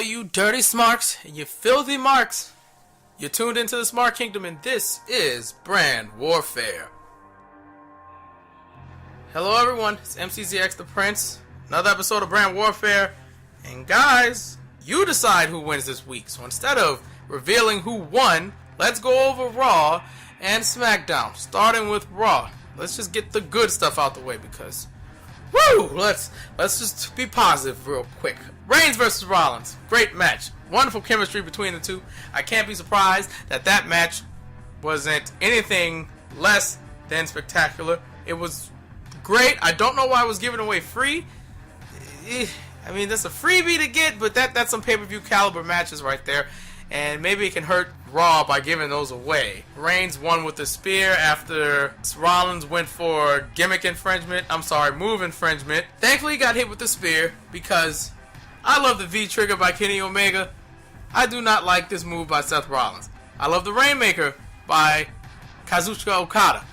all you dirty smarks and you filthy marks. You're tuned into the Smart Kingdom, and this is Brand Warfare. Hello everyone, it's MCZX The Prince. Another episode of Brand Warfare. And guys, you decide who wins this week. So instead of revealing who won, let's go over Raw and Smackdown. Starting with Raw. Let's just get the good stuff out the way because, woo! Let's just be positive real quick. Reigns versus Rollins. Great match. Wonderful chemistry between the two. I can't be surprised that that match wasn't anything less than spectacular. It was great. I don't know why it was given away free. I mean, that's a freebie to get, but that's some pay-per-view caliber matches right there. And maybe it can hurt Raw by giving those away. Reigns won with the spear after Rollins went for move infringement. Thankfully, he got hit with the spear because I love the V-trigger by Kenny Omega. I do not like this move by Seth Rollins. I love the Rainmaker by Kazuchika Okada.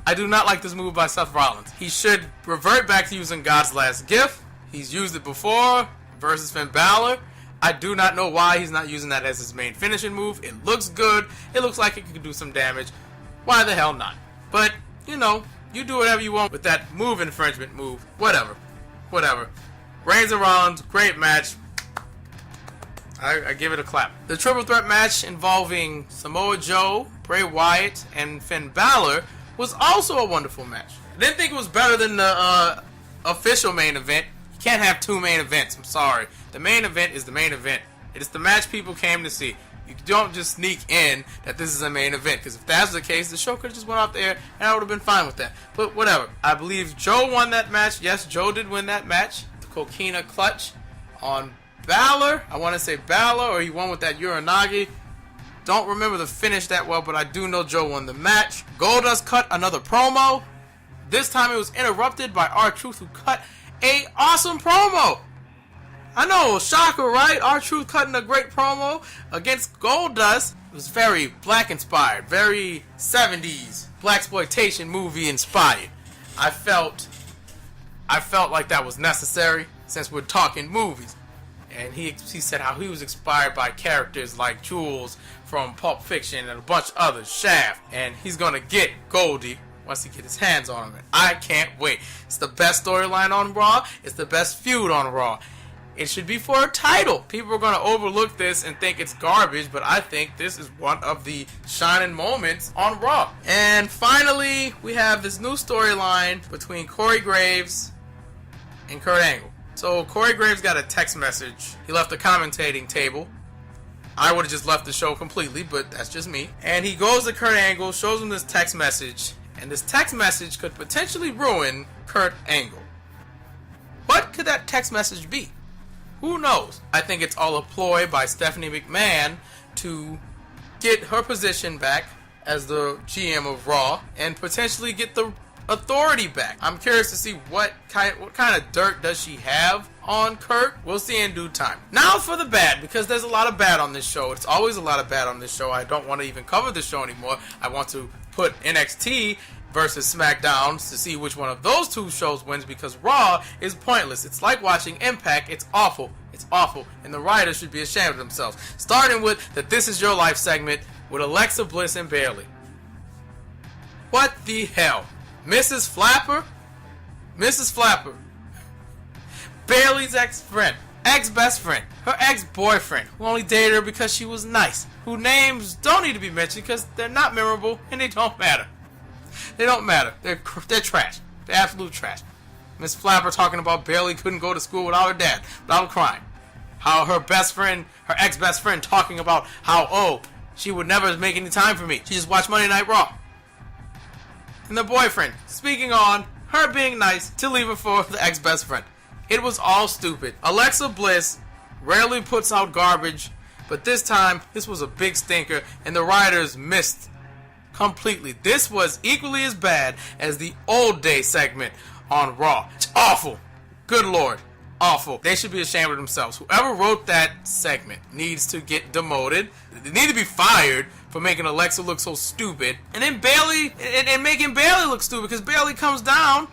I do not like this move by Seth Rollins. He should revert back to using God's Last Gift. He's used it before versus Finn Balor. I do not know why he's not using that as his main finishing move. It looks good. It looks like it could do some damage. Why the hell not? But, you know, you do whatever you want with that move infringement move. Whatever. Reigns and Rollins, great match. I give it a clap. The triple threat match involving Samoa Joe, Bray Wyatt, and Finn Balor was also a wonderful match. I didn't think it was better than the official main event. You can't have two main events. I'm sorry. The main event is the main event. It is the match people came to see. You don't just sneak in that this is a main event, because if that's the case, the show could have just went off the air and I would have been fine with that. But whatever. I believe Joe won that match. Yes, Joe did win that match. The Coquina Clutch on Balor. I want to say Balor, or he won with that Uranagi. Don't remember the finish that well, but I do know Joe won the match. Goldust cut another promo. This time it was interrupted by R-Truth, who cut a awesome promo. I know, shocker, right? R-Truth cutting a great promo against Goldust. It was very black inspired, very 70s blaxploitation movie inspired. I felt like that was necessary since we're talking movies. And he said how he was inspired by characters like Jules from Pulp Fiction and a bunch of others, Shaft. And he's going to get Goldie once he gets his hands on him. And I can't wait. It's the best storyline on Raw. It's the best feud on Raw. It should be for a title. People are going to overlook this and think it's garbage, but I think this is one of the shining moments on Raw. And finally, we have this new storyline between Corey Graves and Kurt Angle. So Corey Graves got a text message. He left the commentating table. I would have just left the show completely, but that's just me. And he goes to Kurt Angle, shows him this text message, and this text message could potentially ruin Kurt Angle. What could that text message be? Who knows? I think it's all a ploy by Stephanie McMahon to get her position back as the GM of Raw and potentially get the authority back. I'm curious to see what kind of dirt does she have on Kurt. We'll see in due time. Now for the bad, because there's a lot of bad on this show. It's always a lot of bad on this show. I don't want to even cover the show anymore. I want to put NXT versus SmackDown to see which one of those two shows wins, because Raw is pointless. It's like watching Impact. It's awful. It's awful. And the writers should be ashamed of themselves. Starting with the This Is Your Life segment with Alexa Bliss and Bayley. What the hell? Mrs. Flapper, Bayley's ex-friend, ex-best friend, her ex-boyfriend, who only dated her because she was nice, who names don't need to be mentioned because they're not memorable and they don't matter. They don't matter. They're trash. They're absolute trash. Miss Flapper talking about Bayley couldn't go to school without her dad, without crying. How her best friend, her ex-best friend, talking about how, she would never make any time for me. She just watched Monday Night Raw. And the boyfriend speaking on her being nice to leave her for the ex-best friend. It was all stupid. Alexa Bliss rarely puts out garbage, but this time, this was a big stinker, and the writers missed completely. This was equally as bad as the old day segment on Raw. It's awful. Good Lord. Awful. They should be ashamed of themselves. Whoever wrote that segment needs to get demoted. They need to be fired for making Alexa look so stupid. And then Bayley, and making Bayley look stupid, because Bayley comes down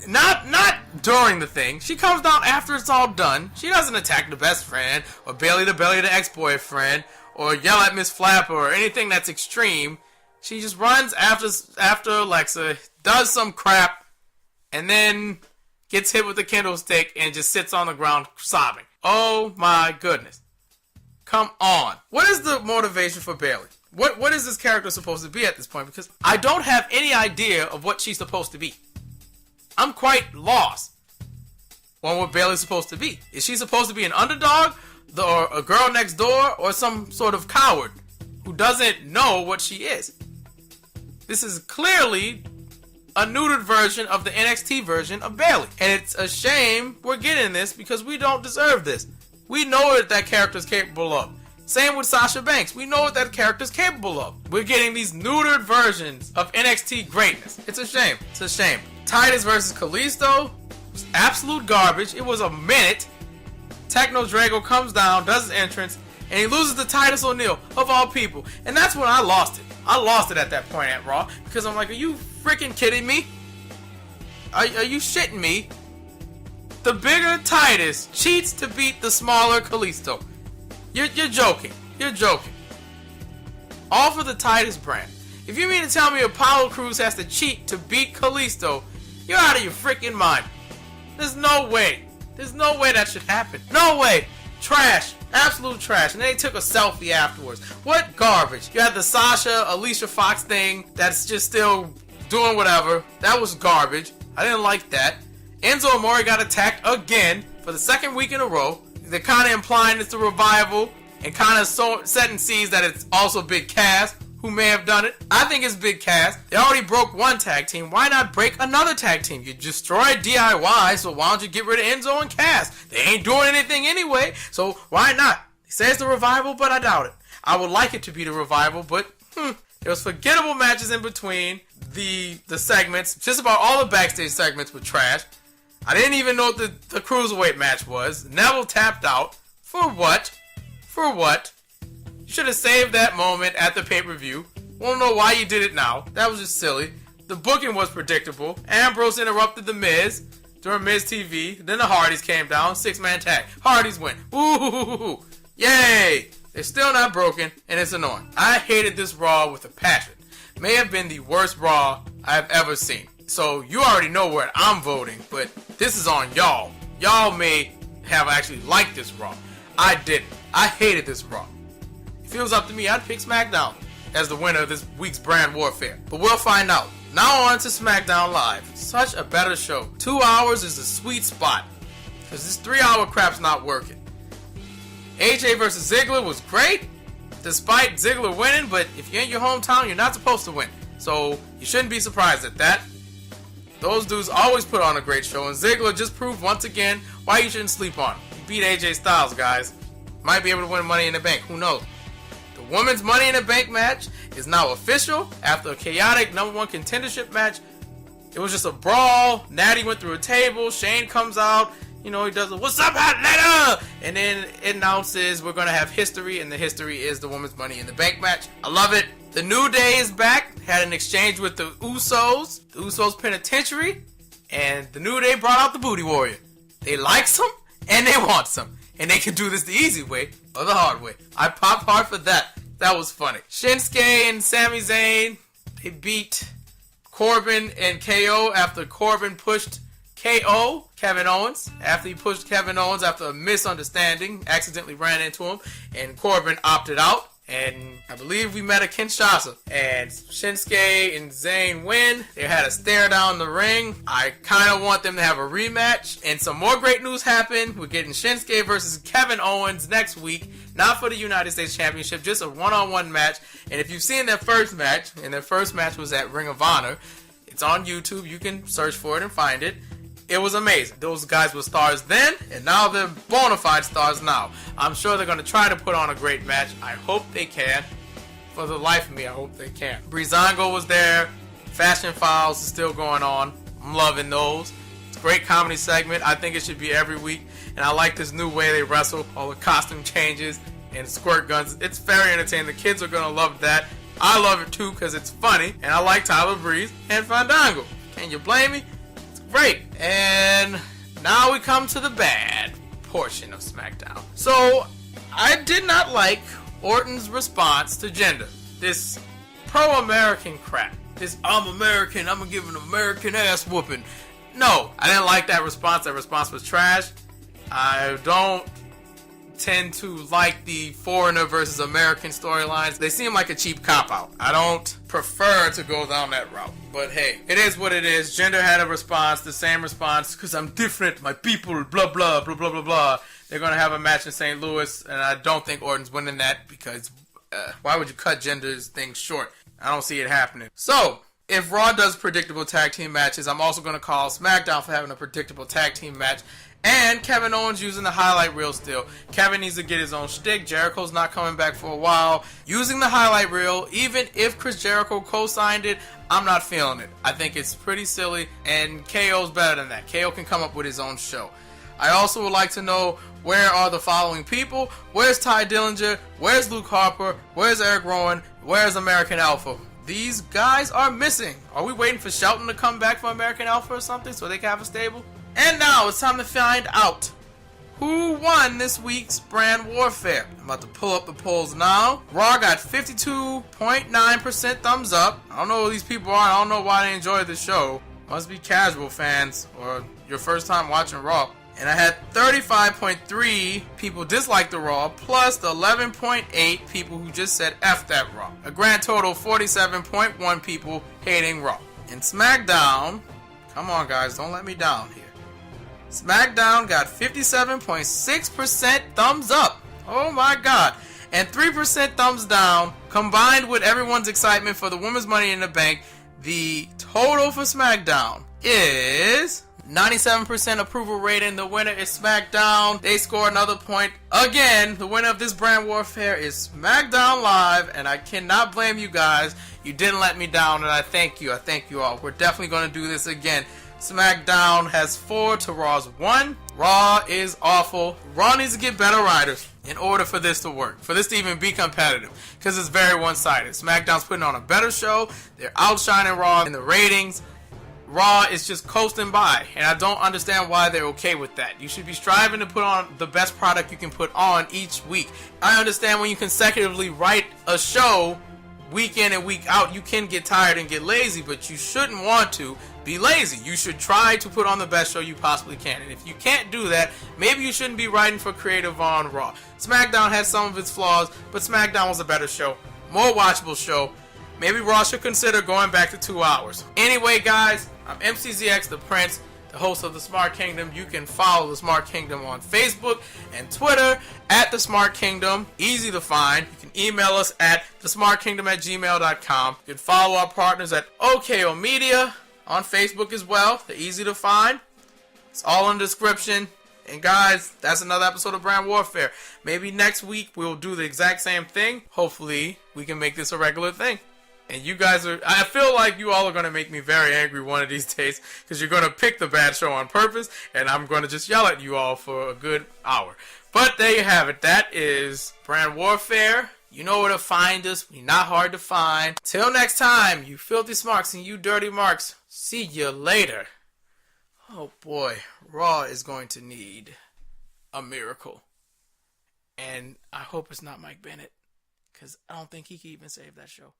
Not during the thing. She comes down after it's all done. She doesn't attack the best friend, or belly to the ex-boyfriend, or yell at Miss Flapper, or anything that's extreme. She just runs after Alexa, does some crap, and then gets hit with the kendo stick and just sits on the ground sobbing. Oh my goodness. Come on. What is the motivation for Bayley? What is this character supposed to be at this point? Because I don't have any idea of what she's supposed to be. I'm quite lost on what Bayley's supposed to be. Is she supposed to be an underdog, or a girl next door, or some sort of coward who doesn't know what she is? This is clearly a neutered version of the NXT version of Bayley. And it's a shame we're getting this because we don't deserve this. We know what that character is capable of. Same with Sasha Banks. We know what that character is capable of. We're getting these neutered versions of NXT greatness. It's a shame. It's a shame. Titus versus Kalisto was absolute garbage. It was a minute. Techno Drago comes down, does his entrance, and he loses to Titus O'Neil, of all people. And that's when I lost it. I lost it at that point at Raw, because I'm like, are you freaking kidding me? Are you shitting me? The bigger Titus cheats to beat the smaller Kalisto. You're joking. You're joking. All for the Titus brand. If you mean to tell me Apollo Crews has to cheat to beat Kalisto, you're out of your freaking mind. There's no way. There's no way that should happen. No way. Trash. Absolute trash. And they took a selfie afterwards. What garbage. You had the Sasha, Alicia Fox thing that's just still doing whatever. That was garbage. I didn't like that. Enzo Amore got attacked again for the second week in a row. They're kind of implying it's a revival and kind of setting seeds that it's also Big Cass who may have done it. I think it's Big Cass. They already broke one tag team. Why not break another tag team? You destroyed DIY, so why don't you get rid of Enzo and Cass? They ain't doing anything anyway, so why not? He says the revival, but I doubt it. I would like it to be the revival, but there was forgettable matches in between the segments. Just about all the backstage segments were trash. I didn't even know what the Cruiserweight match was. Neville tapped out. For what? For what? You should have saved that moment at the pay-per-view. Won't know why you did it now. That was just silly. The booking was predictable. Ambrose interrupted The Miz during Miz TV. Then the Hardys came down. 6-man tag. Hardys win. Woo! Yay! They're still not broken, and it's annoying. I hated this Raw with a passion. May have been the worst Raw I've ever seen. So you already know where I'm voting, but this is on y'all. Y'all may have actually liked this Raw. I didn't. I hated this Raw. If it was up to me, I'd pick SmackDown as the winner of this week's Brand Warfare. But we'll find out. Now on to SmackDown Live. Such a better show. 2 hours is a sweet spot, because this 3-hour crap's not working. AJ versus Ziggler was great, despite Ziggler winning, but if you're in your hometown, you're not supposed to win. So you shouldn't be surprised at that. Those dudes always put on a great show, and Ziggler just proved once again why you shouldn't sleep on him. He beat AJ Styles, guys. Might be able to win Money in the Bank. Who knows? The women's Money in the Bank match is now official after a chaotic #1 contendership match. It was just a brawl. Natty went through a table. Shane comes out. You know, he does a, "What's up, Atlanta?" And then it announces we're going to have history, and the history is the women's Money in the Bank match. I love it. The New Day is back. Had an exchange with the Usos. The Usos Penitentiary. And the New Day brought out the Booty Warrior. They like some, and they want some. And they can do this the easy way or the hard way. I popped hard for that. That was funny. Shinsuke and Sami Zayn, they beat Corbin and KO after Corbin pushed KO, Kevin Owens. After he pushed Kevin Owens after a misunderstanding, accidentally ran into him, and Corbin opted out. And I believe we met a Kinshasa. And Shinsuke and Zayn win. They had a stare down the ring. I kind of want them to have a rematch. And some more great news happened. We're getting Shinsuke versus Kevin Owens next week. Not for the United States Championship, just a one-on-one match. And if you've seen their first match, and their first match was at Ring of Honor, it's on YouTube. You can search for it and find it. It was amazing. Those guys were stars then, and now they're bona fide stars now. I'm sure they're going to try to put on a great match. I hope they can. For the life of me, I hope they can. Breezango was there. Fashion Files is still going on. I'm loving those. It's a great comedy segment. I think it should be every week. And I like this new way they wrestle. All the costume changes and squirt guns. It's very entertaining. The kids are going to love that. I love it too because it's funny. And I like Tyler Breeze and Fandango. Can you blame me? Great. And now we come to the bad portion of SmackDown. So, I did not like Orton's response to Jinder. This pro-American crap. This, I'm American, I'm gonna give an American ass whooping. No, I didn't like that response. That response was trash. I don't tend to like the foreigner versus American storylines. They seem like a cheap cop-out. I don't prefer to go down that route. But hey, it is what it is. Jinder had a response, the same response, because I'm different, my people, blah, blah, blah, blah, blah, blah. They're going to have a match in St. Louis, and I don't think Orton's winning that, because why would you cut Jinder's thing short? I don't see it happening. So, if Raw does predictable tag team matches, I'm also going to call SmackDown for having a predictable tag team match. And Kevin Owens using the highlight reel still. Kevin needs to get his own shtick. Jericho's not coming back for a while. Using the highlight reel, even if Chris Jericho co-signed it, I'm not feeling it. I think it's pretty silly, and KO's better than that. KO can come up with his own show. I also would like to know, where are the following people? Where's Ty Dillinger? Where's Luke Harper? Where's Eric Rowan? Where's American Alpha? These guys are missing. Are we waiting for Shelton to come back for American Alpha or something so they can have a stable? And now it's time to find out who won this week's brand warfare. I'm about to pull up the polls now. Raw got 52.9% thumbs up. I don't know who these people are. I don't know why they enjoy the show. Must be casual fans or your first time watching Raw. And I had 35.3 people dislike the Raw, plus the 11.8 people who just said F that Raw. A grand total of 47.1 people hating Raw. In SmackDown, come on guys, don't let me down here. SmackDown got 57.6% thumbs up. Oh my god. And 3% thumbs down. Combined with everyone's excitement for the Women's Money in the Bank, the total for SmackDown is 97% approval rating. The winner is SmackDown. They score another point. Again, the winner of this brand warfare is SmackDown Live, and I cannot blame you guys. You didn't let me down, and I thank you. I thank you all. We're definitely going to do this again. SmackDown has 4 to Raw's 1. Raw is awful. Raw needs to get better writers in order for this to work, for this to even be competitive, because it's very one-sided. SmackDown's putting on a better show. They're outshining Raw in the ratings. Raw is just coasting by, and I don't understand why they're okay with that. You should be striving to put on the best product you can put on each week. I understand when you consecutively write a show week in and week out, you can get tired and get lazy, but you shouldn't want to be lazy. You should try to put on the best show you possibly can, and if you can't do that, maybe you shouldn't be writing for creative on Raw. SmackDown has some of its flaws, but SmackDown was a better show, more watchable show. Maybe Raw should consider going back to 2 hours. Anyway, guys, I'm MCZX The Prince, the host of The Smart Kingdom. You can follow The Smart Kingdom on Facebook and Twitter at The Smart Kingdom. Easy to find. You can email us at thesmartkingdom@gmail.com. You can follow our partners at OKO Media on Facebook as well. They're easy to find. It's all in the description. And guys, that's another episode of Brand Warfare. Maybe next week we'll do the exact same thing. Hopefully we can make this a regular thing. And you guys are, I feel like you all are going to make me very angry one of these days, because you're going to pick the bad show on purpose, and I'm going to just yell at you all for a good hour. But there you have it. That is Brand Warfare. You know where to find us. We're not hard to find. Till next time, you filthy smarks and you dirty marks. See you later. Oh boy, Raw is going to need a miracle. And I hope it's not Mike Bennett, because I don't think he can even save that show.